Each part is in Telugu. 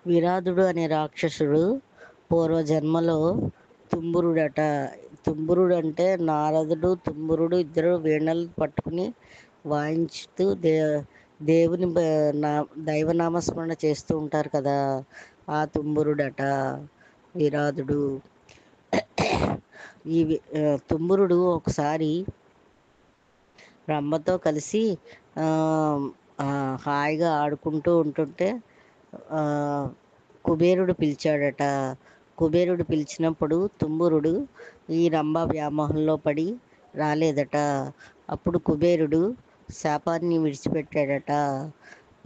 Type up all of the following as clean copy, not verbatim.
విరాధుడు అనే రాక్షసుడు పూర్వజన్మలో తుంబురుడట. తుంబురుడు అంటే నారదుడు తుంబురుడు ఇద్దరు వీణలు పట్టుకుని వాయించుతూ దేవుని దైవనామస్మరణ చేస్తూ ఉంటారు కదా, ఆ తుంబురుడట విరాధుడు. తుంబురుడు ఒకసారి రంభతో కలిసి ఆ, హాయిగా ఆడుకుంటూ ఉంటుంటే ఆ, కుబేరుడు పిలిచాడట. కుబేరుడు పిలిచినప్పుడు తుంబురుడు ఈ రంభ వ్యామోహంలో పడి రాలేదట. అప్పుడు కుబేరుడు శాపాన్ని విడిచిపెట్టాడట.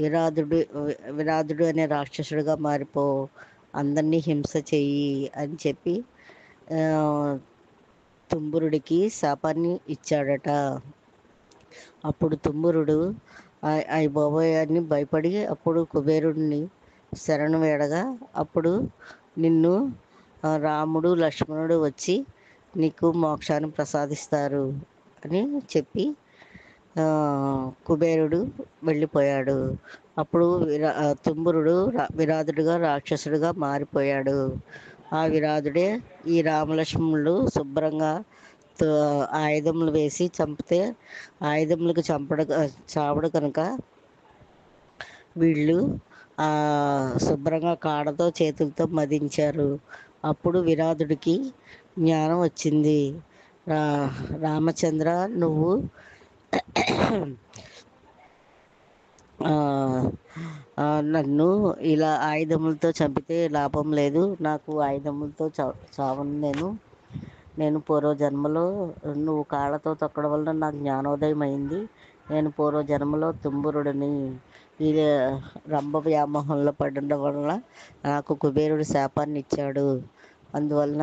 విరాధుడు విరాధుడు అనే రాక్షసుడిగా మారిపో, అందరినీ హింస చెయ్యి అని చెప్పి ఆ, తుంబురుడికి శాపాన్ని ఇచ్చాడట. అప్పుడు తుంబురుడు అయి బాబోయ్ అని భయపడి అప్పుడు కుబేరుడిని శరణు వేడగా, అప్పుడు నిన్ను రాముడు లక్ష్మణుడు వచ్చి నీకు మోక్షాన్ని ప్రసాదిస్తారు అని చెప్పి కుబేరుడు వెళ్ళిపోయాడు. అప్పుడు తుంబురుడు విరాధుడుగా రాక్షసుడిగా మారిపోయాడు. ఆ విరాధుడే ఈ రామలక్ష్మణులు శుభ్రంగా ఆయుధములు వేసి చంపితే ఆయుధములకు చావడు కనుక వీళ్ళు శుభ్రంగా కాడతో చేతులతో మదించారు. అప్పుడు విరాధుడికి జ్ఞానం వచ్చింది. రామచంద్ర, నువ్వు నన్ను ఇలా ఆయుధములతో చంపితే లాభం లేదు, నాకు ఆయుధములతో చావను. నేను పూర్వజన్మలో నువ్వు కాళ్ళతో తొక్కడం వల్ల నాకు జ్ఞానోదయం అయింది. నేను పూర్వజన్మలో తుంబురుడిని. ఈ రంభ వ్యామోహంలో పడడం వలన నాకు కుబేరుడు శాపాన్ని ఇచ్చాడు. అందువలన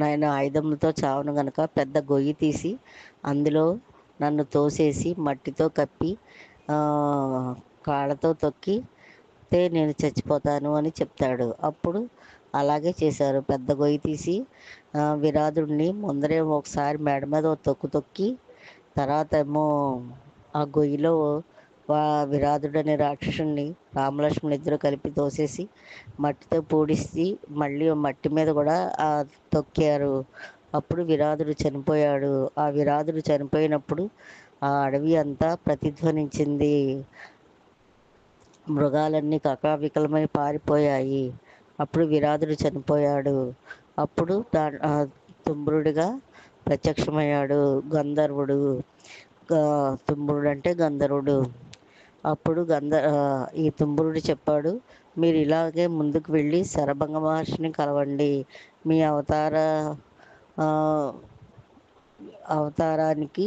నేను ఆయుధములతో చావను గనక పెద్ద గొయ్యి తీసి అందులో నన్ను తోసేసి మట్టితో కప్పి కాళ్ళతో తొక్కితే నేను చచ్చిపోతాను అని చెప్తాడు. అప్పుడు అలాగే చేశారు. పెద్ద గొయ్యి తీసి విరాధుడిని ముందరే ఒకసారి మేడ మీద తొక్కి తర్వాత ఏమో ఆ గొయ్యిలో విరాధుడు అనే రాక్షసుని రామలక్ష్మణులు ఇద్దరు కలిపి తోసేసి మట్టితో పూడిసి మళ్ళీ మట్టి మీద కూడా తొక్కారు. అప్పుడు విరాధుడు చనిపోయాడు. ఆ విరాధుడు చనిపోయినప్పుడు ఆ అడవి అంతా ప్రతిధ్వనించింది. మృగాలన్నీ కకావికలమై పారిపోయాయి. అప్పుడు విరాధుడు చనిపోయాడు. అప్పుడు తుంబురుడిగా ప్రత్యక్షమయ్యాడు గంధర్వుడు. తుంబురుడు అంటే గంధర్వుడు. అప్పుడు ఈ తుంబురుడు చెప్పాడు, మీరు ఇలాగే ముందుకు వెళ్ళి శరభంగ మహర్షిని కలవండి. మీ అవతారానికి